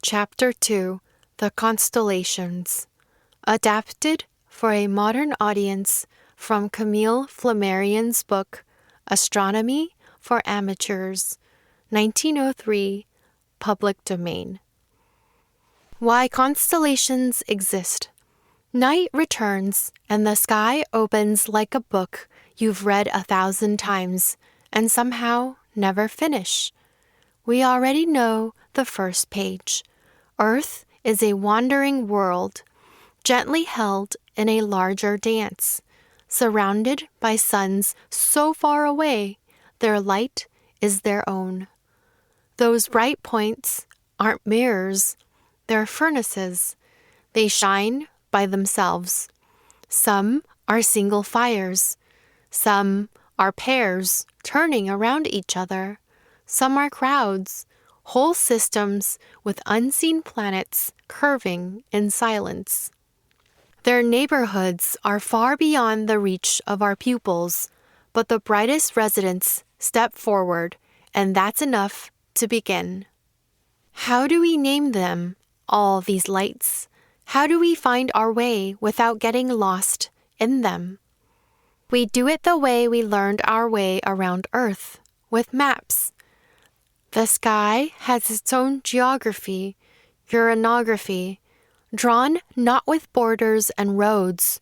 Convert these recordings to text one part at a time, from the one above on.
Chapter 2, The Constellations. Adapted for a modern audience from Camille Flammarion's book, Astronomy for Amateurs, 1903, public domain. Why constellations exist. Night returns, and the sky opens like a book you've read 1,000 times and somehow never finish. We already know the first page. Earth is a wandering world, gently held in a larger dance, surrounded by suns so far away their light is their own. Those bright points aren't mirrors, they're furnaces. They shine by themselves. Some are single fires. Some are pairs turning around each other. Some are crowds, whole systems with unseen planets curving in silence. Their neighborhoods are far beyond the reach of our pupils, but the brightest residents step forward, and that's enough to begin. How do we name them, all these lights? How do we find our way without getting lost in them? We do it the way we learned our way around Earth, with maps. The sky has its own geography, uranography, drawn not with borders and roads,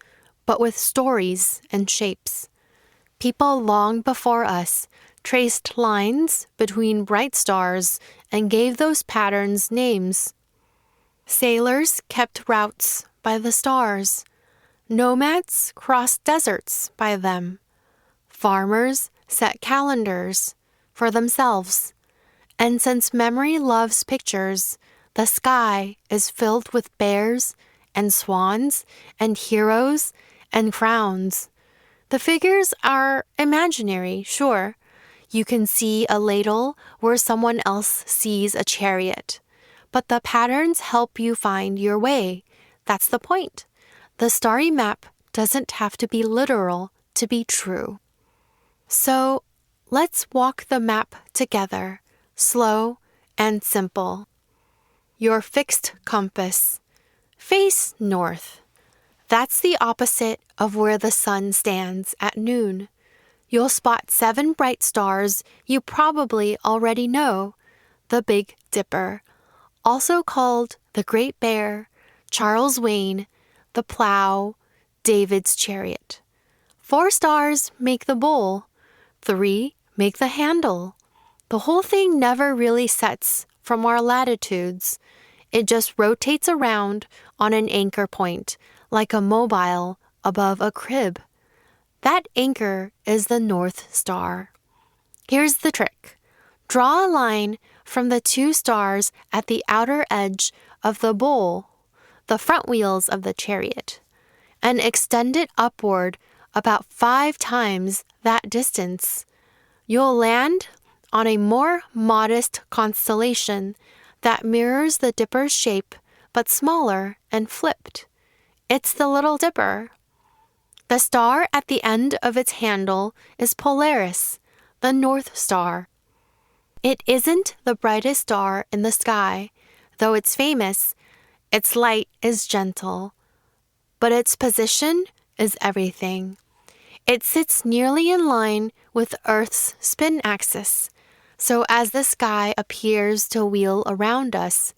but with stories and shapes. People long before us traced lines between bright stars and gave those patterns names. Sailors kept routes by the stars. Nomads crossed deserts by them. Farmers set calendars for themselves. And since memory loves pictures, the sky is filled with bears and swans and heroes and crowns. The figures are imaginary, sure. You can see a ladle where someone else sees a chariot. But the patterns help you find your way. That's the point. The starry map doesn't have to be literal to be true. So let's walk the map together, slow and simple. Your fixed compass. Face north. That's the opposite of where the sun stands at noon. You'll spot 7 bright stars you probably already know. The Big Dipper, also called the Great Bear, Charles Wain, the Plow, David's Chariot. 4 stars make the bowl. 3 make the handle. The whole thing never really sets from our latitudes. It just rotates around on an anchor point, like a mobile above a crib. That anchor is the North Star. Here's the trick. Draw a line from the 2 stars at the outer edge of the bowl, the front wheels of the chariot, and extend it upward about 5 times that distance. You'll land on a more modest constellation that mirrors the Dipper's shape, but smaller and flipped. It's the Little Dipper. The star at the end of its handle is Polaris, the North Star. It isn't the brightest star in the sky, though it's famous. Its light is gentle, but its position is everything. It sits nearly in line with Earth's spin axis, so as the sky appears to wheel around us,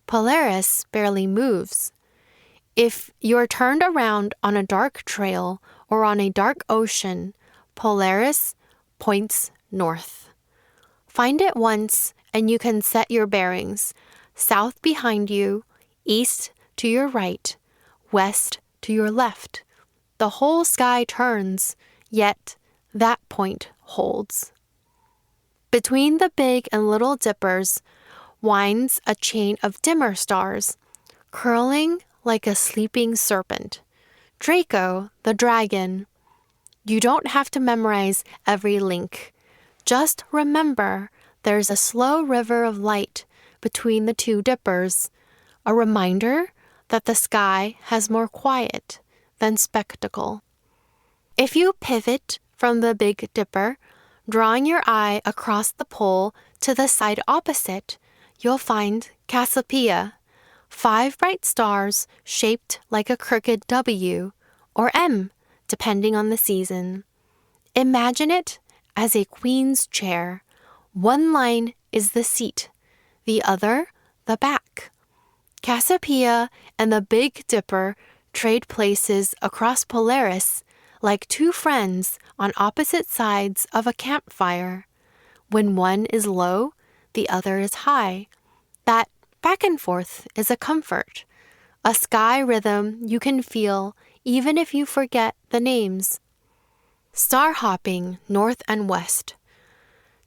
Polaris barely moves. If you're turned around on a dark trail or on a dark ocean, Polaris points north. Find it once and you can set your bearings. South behind you, east to your right, west to your left. The whole sky turns, yet that point holds. Between the Big and Little Dippers winds a chain of dimmer stars, curling like a sleeping serpent. Draco, the dragon. You don't have to memorize every link. Just remember there's a slow river of light between the 2 dippers, a reminder that the sky has more quiet than spectacle. If you pivot from the Big Dipper, drawing your eye across the pole to the side opposite, you'll find Cassiopeia, 5 bright stars shaped like a crooked W or M, depending on the season. Imagine it as a queen's chair. One line is the seat, the other the back. Cassiopeia and the Big Dipper trade places across Polaris like two friends on opposite sides of a campfire. When one is low, the other is high. That back and forth is a comfort, a sky rhythm you can feel even if you forget the names. Star hopping north and west.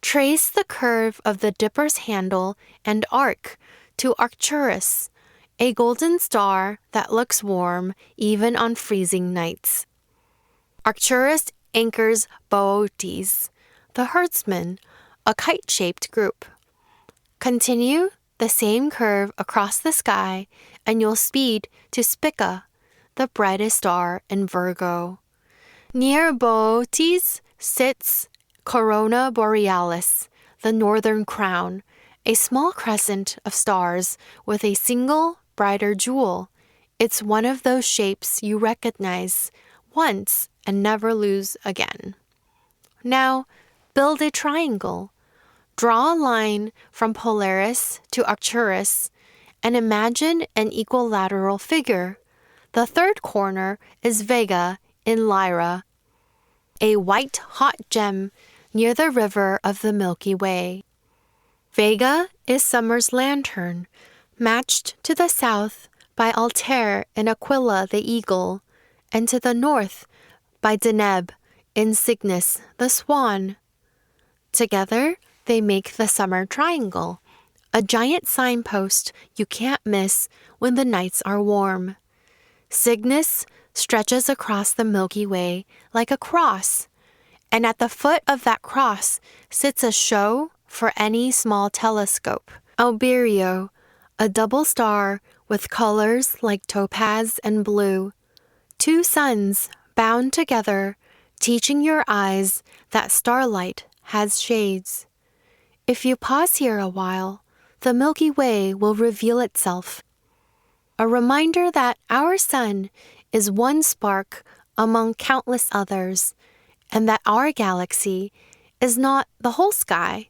Trace the curve of the Dipper's handle and arc to Arcturus, a golden star that looks warm even on freezing nights. Arcturus anchors Boötes, the herdsman, a kite-shaped group. Continue the same curve across the sky and you'll speed to Spica, the brightest star in Virgo. Near Boötes sits Corona Borealis, the northern crown, a small crescent of stars with a single brighter jewel. It's one of those shapes you recognize once and never lose again. Now, build a triangle. Draw a line from Polaris to Arcturus and imagine an equilateral figure. The third corner is Vega in Lyra, a white hot gem near the river of the Milky Way. Vega is summer's lantern, matched to the south by Altair and Aquila the eagle, and to the north by Deneb in Cygnus the swan. Together, they make the summer triangle, a giant signpost you can't miss when the nights are warm. Cygnus stretches across the Milky Way like a cross, and at the foot of that cross sits a show for any small telescope. Alberio, a double star with colors like topaz and blue. 2 suns bound together, teaching your eyes that starlight has shades. If you pause here a while, the Milky Way will reveal itself. A reminder that our sun is one spark among countless others, and that our galaxy is not the whole sky,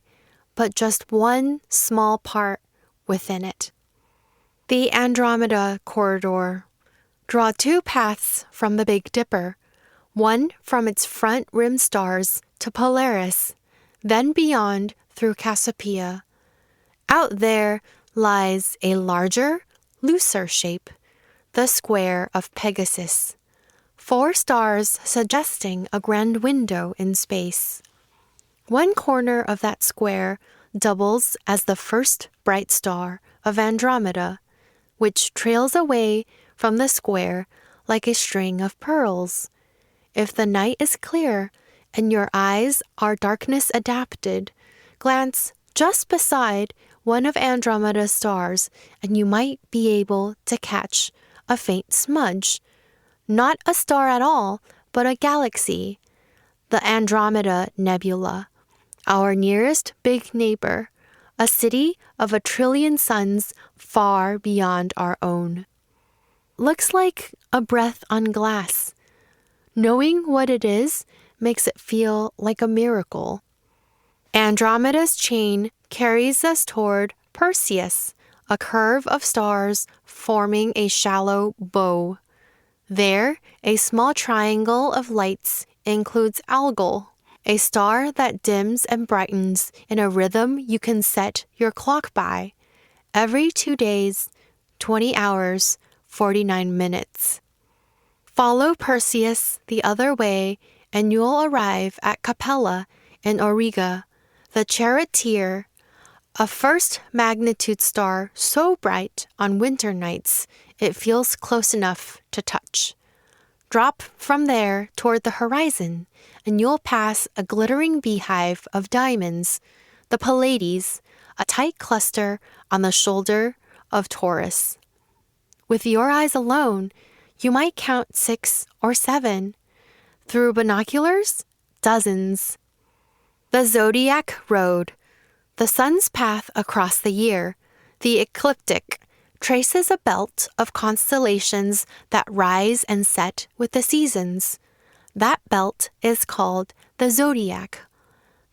but just one small part within it. The Andromeda Corridor. Draw 2 paths from the Big Dipper, one from its front rim stars to Polaris, then beyond through Cassiopeia. Out there lies a larger, looser shape, the square of Pegasus. 4 stars suggesting a grand window in space. One corner of that square doubles as the first bright star of Andromeda, which trails away from the square like a string of pearls. If the night is clear and your eyes are darkness adapted, glance just beside one of Andromeda's stars and you might be able to catch a faint smudge. Not a star at all, but a galaxy, the Andromeda Nebula, our nearest big neighbor, a city of 1 trillion suns far beyond our own. Looks like a breath on glass. Knowing what it is makes it feel like a miracle. Andromeda's chain carries us toward Perseus, a curve of stars forming a shallow bow. There, a small triangle of lights includes Algol, a star that dims and brightens in a rhythm you can set your clock by. Every 2 days, 20 hours, 49 minutes. Follow Perseus the other way and you'll arrive at Capella in Auriga, the charioteer, a first magnitude star so bright on winter nights it feels close enough to touch. Drop from there toward the horizon and you'll pass a glittering beehive of diamonds, the Pleiades, a tight cluster on the shoulder of Taurus. With your eyes alone, you might count 6 or 7. Through binoculars, dozens. The Zodiac Road, the sun's path across the year, The ecliptic traces a belt of constellations that rise and set with the seasons. That belt is called the zodiac.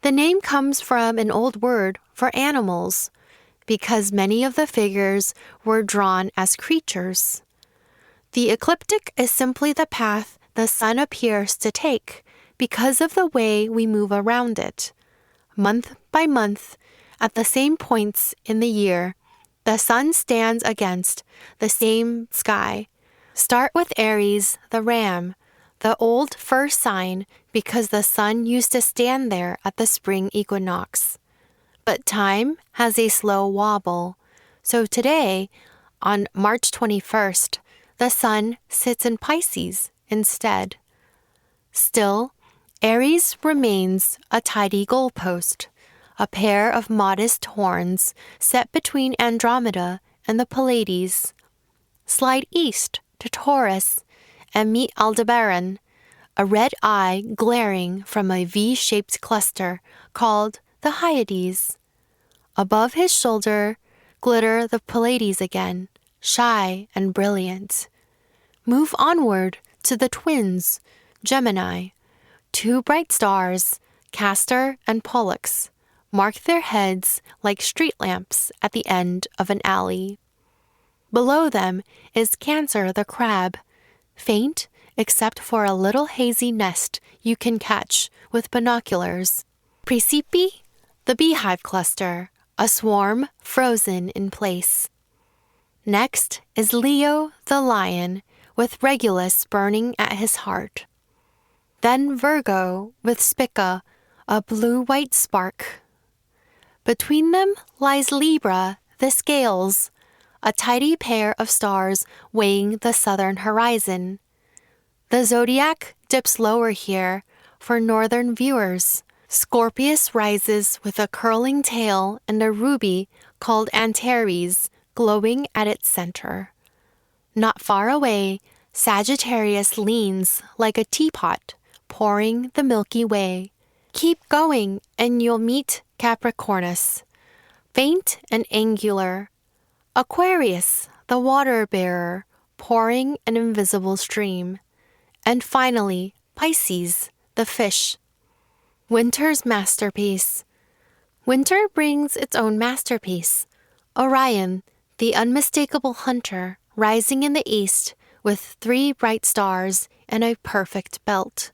The name comes from an old word for animals, because many of the figures were drawn as creatures. The ecliptic is simply the path the sun appears to take because of the way we move around it. Month by month, at the same points in the year, the sun stands against the same sky. Start with Aries, the ram, the old first sign because the sun used to stand there at the spring equinox. But time has a slow wobble. So today, on March 21st, the sun sits in Pisces instead. Still, Aries remains a tidy goalpost, a pair of modest horns set between Andromeda and the Pleiades. Slide east to Taurus and meet Aldebaran, a red eye glaring from a V-shaped cluster called the Hyades. Above his shoulder glitter the Pleiades again, shy and brilliant. Move onward to the twins, Gemini. Two bright stars, Castor and Pollux, mark their heads like street lamps at the end of an alley. Below them is Cancer the crab, faint except for a little hazy nest you can catch with binoculars. Praesepe, the beehive cluster, a swarm frozen in place. Next is Leo the lion, with Regulus burning at his heart. Then Virgo with Spica, a blue-white spark. Between them lies Libra, the scales, a tidy pair of stars weighing the southern horizon. The zodiac dips lower here for northern viewers. Scorpius rises with a curling tail and a ruby called Antares glowing at its center. Not far away, Sagittarius leans like a teapot, pouring the Milky Way. Keep going and you'll meet Capricornus, faint and angular. Aquarius, the water bearer, pouring an invisible stream. And finally, Pisces, the fish. Winter's masterpiece. Winter brings its own masterpiece. Orion, the unmistakable hunter, rising in the east with 3 bright stars and a perfect belt.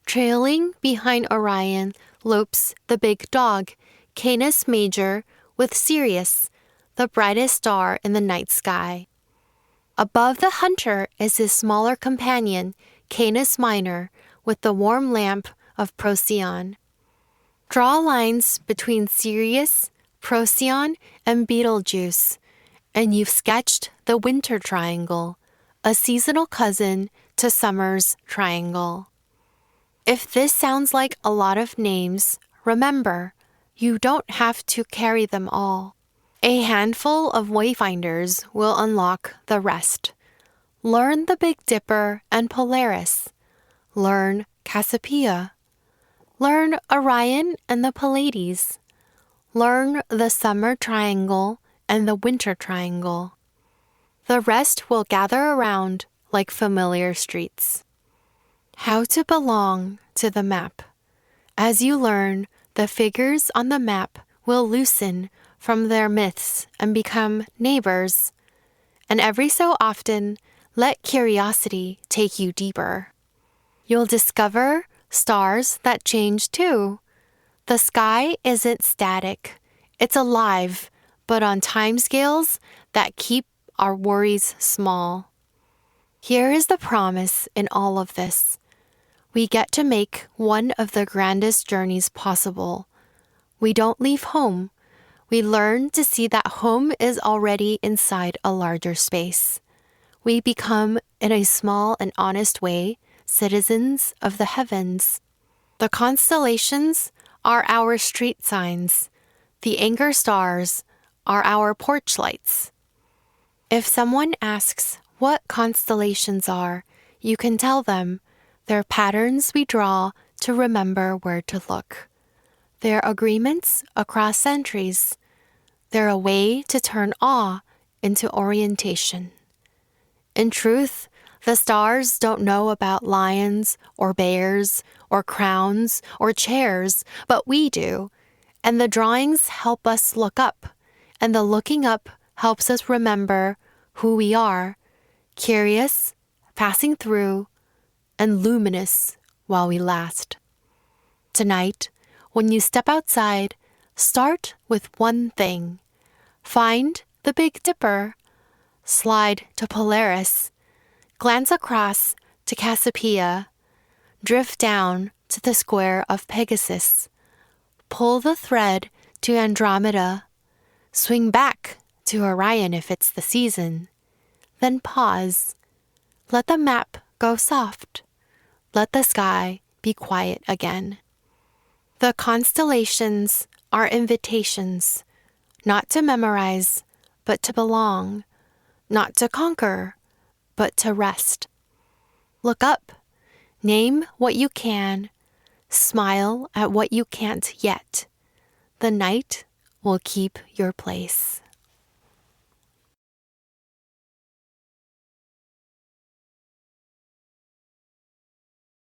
Trailing behind Orion lopes the big dog, Canis Major, with Sirius, the brightest star in the night sky. Above the hunter is his smaller companion, Canis Minor, with the warm lamp of Procyon. Draw lines between Sirius, Procyon, and Betelgeuse, and you've sketched the winter triangle, a seasonal cousin to summer's triangle. If this sounds like a lot of names, remember, you don't have to carry them all. A handful of wayfinders will unlock the rest. Learn the Big Dipper and Polaris. Learn Cassiopeia. Learn Orion and the Pleiades. Learn the summer triangle and the winter triangle. The rest will gather around like familiar streets. How to belong to the map. As you learn, the figures on the map will loosen from their myths and become neighbors. And every so often, let curiosity take you deeper. You'll discover stars that change too. The sky isn't static. It's alive, but on timescales that keep our worries small. Here is the promise in all of this. We get to make one of the grandest journeys possible. We don't leave home. We learn to see that home is already inside a larger space. We become, in a small and honest way, citizens of the heavens. The constellations are our street signs. The anchor stars are our porch lights. If someone asks what constellations are, you can tell them they're patterns we draw to remember where to look. They're agreements across centuries. They're a way to turn awe into orientation. In truth, the stars don't know about lions or bears or crowns or chairs, but we do. And the drawings help us look up, and the looking up helps us remember who we are, curious, passing through, and luminous while we last. Tonight, when you step outside, start with one thing. Find the Big Dipper, slide to Polaris, glance across to Cassiopeia, drift down to the square of Pegasus, pull the thread to Andromeda, swing back to Orion if it's the season, then pause. Let the map go soft. Let the sky be quiet again. The constellations are invitations, not to memorize, but to belong, not to conquer, but to rest. Look up, name what you can, smile at what you can't yet. The night will keep your place.